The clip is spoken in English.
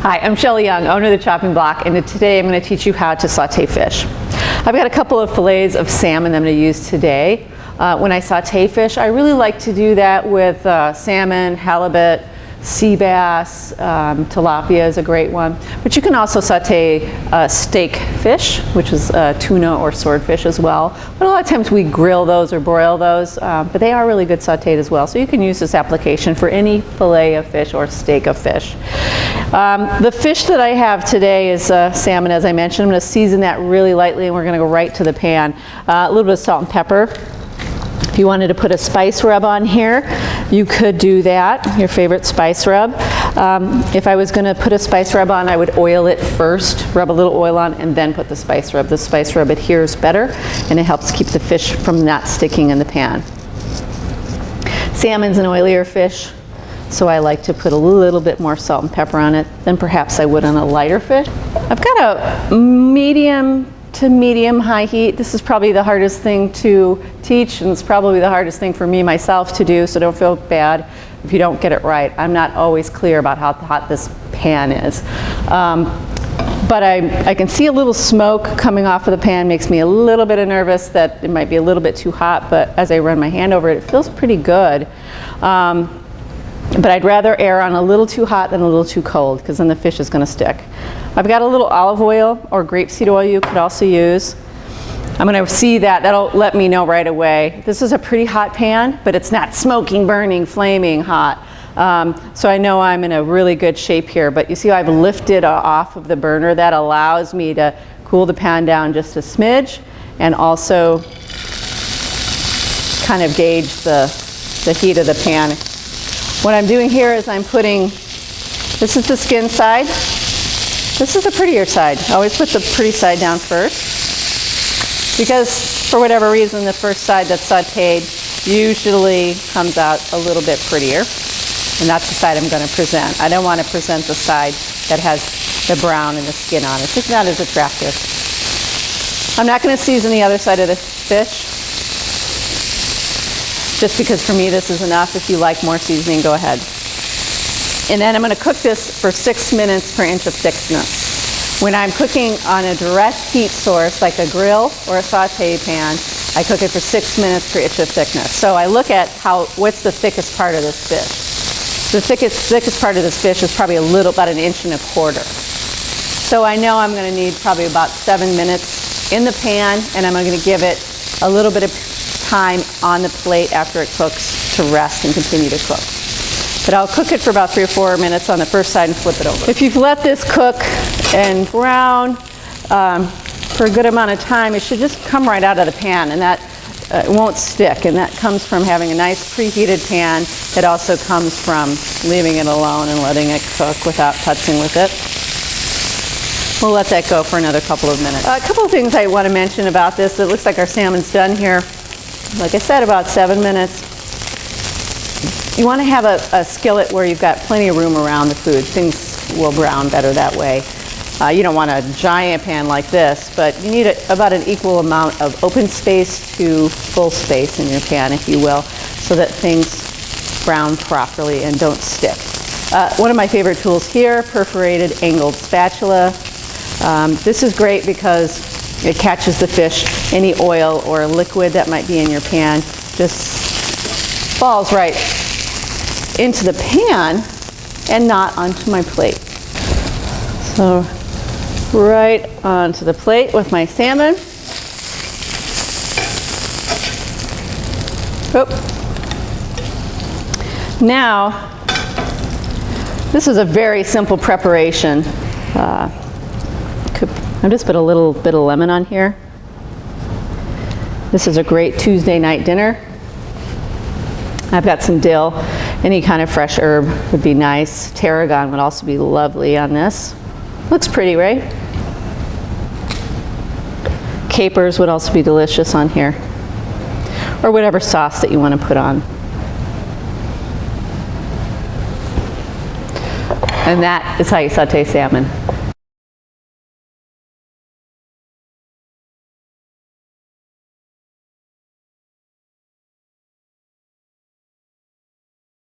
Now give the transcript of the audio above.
Hi, I'm Shelley Young, owner of the Chopping Block, and today I'm going to teach you how to saute fish. I've got a couple of fillets of salmon that I'm going to use today. When I saute fish, I really like to do that with salmon, halibut, sea bass, tilapia is a great one. But you can also saute steak fish, which is tuna or swordfish as well. But a lot of times we grill those or broil those, but they are really good sauteed as well. So you can use this application for any fillet of fish or steak of fish. The fish that I have today is salmon, as I mentioned. I'm going to season that really lightly, and we're going to go right to the pan. A little bit of salt and pepper. If you wanted to put a spice rub on here, you could do that, your favorite spice rub. If I was going to put a spice rub on, I would oil it first, rub a little oil on, and then put the spice rub. The spice rub adheres better, and it helps keep the fish from not sticking in the pan. Salmon's an oilier fish, so I like to put a little bit more salt and pepper on it than perhaps I would on a lighter fish. I've got a medium to medium high heat. This is probably the hardest thing to teach, and it's probably the hardest thing for me myself to do, so don't feel bad if you don't get it right. I'm not always clear about how hot this pan is. But I can see a little smoke coming off of the pan. Makes me a little bit nervous that it might be a little bit too hot, but as I run my hand over it, it feels pretty good. But I'd rather err on a little too hot than a little too cold, because then the fish is going to stick. I've got a little olive oil or grapeseed oil you could also use. I'm going to see that. That'll let me know right away. This is a pretty hot pan, but it's not smoking, burning, flaming hot. So I know I'm in a really good shape here. But you see I've lifted off of the burner. That allows me to cool the pan down just a smidge and also kind of gauge the heat of the pan. What I'm doing here is I'm putting, this is the skin side. This is the prettier side. I always put the pretty side down first, because for whatever reason the first side that's sauteed usually comes out a little bit prettier, and that's the side I'm going to present. I don't want to present the side that has the brown and the skin on it. It's just not as attractive. I'm not going to season the other side of the fish, just because for me this is enough. If you like more seasoning, go ahead. And then I'm going to cook this for 6 minutes per inch of thickness. When I'm cooking on a direct heat source like a grill or a saute pan, I cook it for 6 minutes per inch of thickness. So I look at what's the thickest part of this fish. The thickest part of this fish is probably about 1.25 inches. So I know I'm going to need probably about 7 minutes in the pan, and I'm going to give it a little bit of time on the plate after it cooks to rest and continue to cook. But I'll cook it for about 3 or 4 minutes on the first side and flip it over. If you've let this cook and brown for a good amount of time, it should just come right out of the pan, and that it won't stick. And that comes from having a nice preheated pan. It also comes from leaving it alone and letting it cook without touching with it. We'll let that go for another couple of minutes. A couple of things I want to mention about this. It looks like our salmon's done here. Like I said, about 7 minutes. You want to have a skillet where you've got plenty of room around the food. Things will brown better that way. You don't want a giant pan like this, but you need about an equal amount of open space to full space in your pan, if you will, so that things brown properly and don't stick. One of my favorite tools here, perforated angled spatula. This is great because it catches the fish. Any oil or liquid that might be in your pan just falls right into the pan and not onto my plate. So right onto the plate with my salmon. Oh. Now, this is a very simple preparation. I'll just put a little bit of lemon on here. This is a great Tuesday night dinner. I've got some dill. Any kind of fresh herb would be nice. Tarragon would also be lovely on this. Looks pretty, right? Capers would also be delicious on here. Or whatever sauce that you want to put on. And that is how you saute salmon.